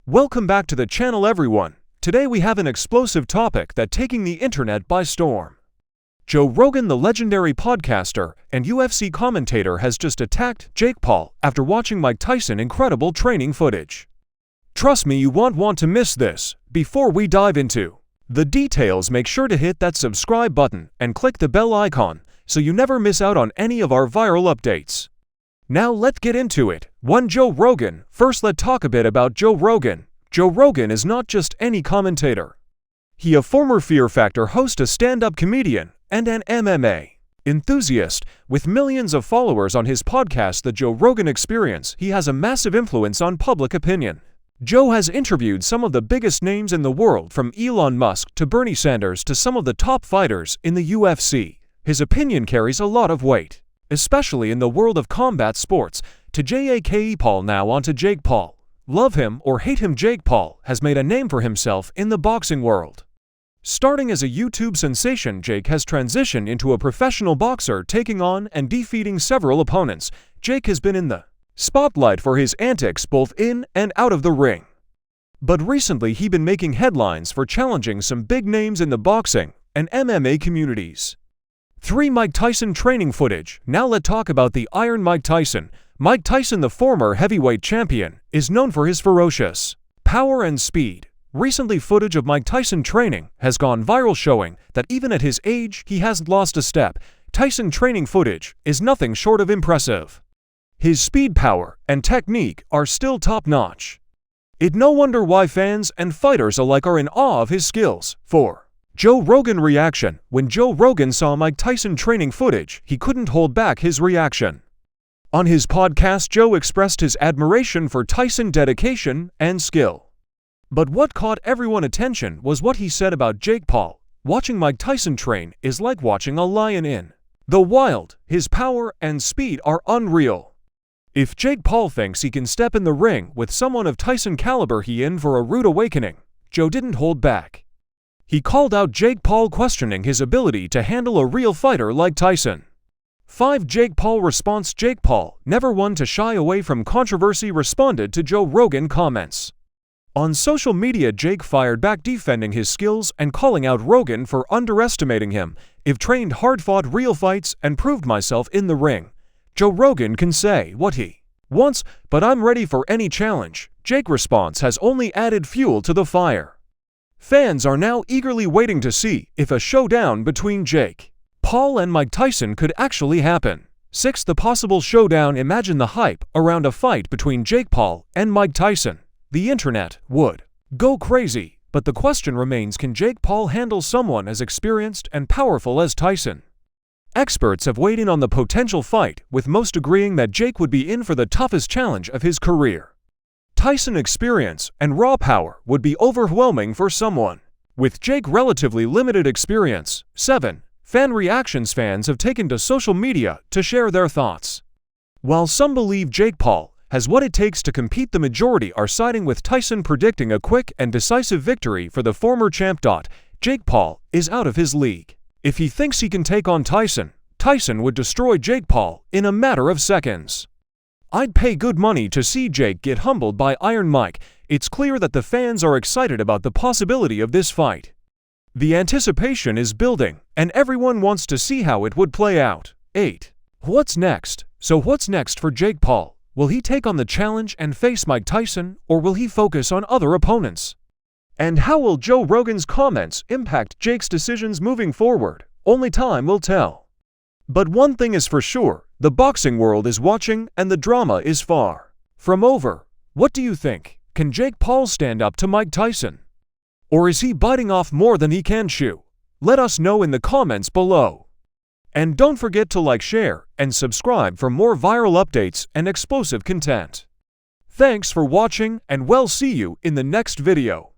Welcome back to the channel, everyone. Today we have an explosive topic that's taking the internet by storm. Joe Rogan, the legendary podcaster and UFC commentator, has just attacked Jake Paul after watching Mike Tyson incredible training footage. Trust me, you won't want to miss this. Before we dive into the details, make sure to hit that subscribe button and click the bell icon so you never miss out on any of our viral updates. Now let's get into it. 1. Joe Rogan. First, let's talk a bit about Joe Rogan. Joe Rogan is not just any commentator. He a former Fear Factor host, a stand-up comedian, and an MMA enthusiast. With millions of followers on his podcast, The Joe Rogan Experience, he has a massive influence on public opinion. Joe has interviewed some of the biggest names in the world, from Elon Musk to Bernie Sanders to some of the top fighters in the UFC. His opinion carries a lot of weight, especially in the world of combat sports. To Jake Paul. Now on to Jake Paul. Love him or hate him, Jake Paul has made a name for himself in the boxing world. Starting as a YouTube sensation, Jake has transitioned into a professional boxer, taking on and defeating several opponents. Jake has been in the spotlight for his antics both in and out of the ring. But recently he's been making headlines for challenging some big names in the boxing and MMA communities. 3. Mike Tyson training footage. Now let's talk about the Iron Mike Tyson. Mike Tyson, the former heavyweight champion, is known for his ferocious power and speed. Recently, footage of Mike Tyson training has gone viral, showing that even at his age, he hasn't lost a step. Tyson training footage is nothing short of impressive. His speed, power, and technique are still top-notch. It's no wonder why fans and fighters alike are in awe of his skills. 4. Joe Rogan reaction. When Joe Rogan saw Mike Tyson training footage, he couldn't hold back his reaction. On his podcast, Joe expressed his admiration for Tyson's dedication and skill. But what caught everyone's attention was what he said about Jake Paul. Watching Mike Tyson train is like watching a lion in the wild. His power and speed are unreal. If Jake Paul thinks he can step in the ring with someone of Tyson caliber, he in for a rude awakening. Joe didn't hold back. He called out Jake Paul, questioning his ability to handle a real fighter like Tyson. 5. Jake Paul response. Jake Paul, never one to shy away from controversy, responded to Joe Rogan comments. On social media, Jake fired back, defending his skills and calling out Rogan for underestimating him. I've trained hard, fought real fights, and proved myself in the ring. Joe Rogan can say what he wants, but I'm ready for any challenge. Jake's response has only added fuel to the fire. Fans are now eagerly waiting to see if a showdown between Jake Paul and Mike Tyson could actually happen. 6. The Possible Showdown. Imagine the hype around a fight between Jake Paul and Mike Tyson. The internet would go crazy, but the question remains, can Jake Paul handle someone as experienced and powerful as Tyson? Experts have weighed in on the potential fight, with most agreeing that Jake would be in for the toughest challenge of his career. Tyson's experience and raw power would be overwhelming for someone with Jake's relatively limited experience. 7. Fan reactions. Fans have taken to social media to share their thoughts. While some believe Jake Paul has what it takes to compete, the majority are siding with Tyson, predicting a quick and decisive victory for the former champ. Jake Paul is out of his league. If he thinks he can take on Tyson, Tyson would destroy Jake Paul in a matter of seconds. I'd pay good money to see Jake get humbled by Iron Mike. It's clear that the fans are excited about the possibility of this fight. The anticipation is building, and everyone wants to see how it would play out. 8. What's next? So what's next for Jake Paul? Will he take on the challenge and face Mike Tyson, or will he focus on other opponents? And how will Joe Rogan's comments impact Jake's decisions moving forward? Only time will tell. But one thing is for sure, the boxing world is watching and the drama is far from over. What do you think? Can Jake Paul stand up to Mike Tyson? Or is he biting off more than he can chew? Let us know in the comments below. And don't forget to like, share, and subscribe for more viral updates and explosive content. Thanks for watching, and we'll see you in the next video.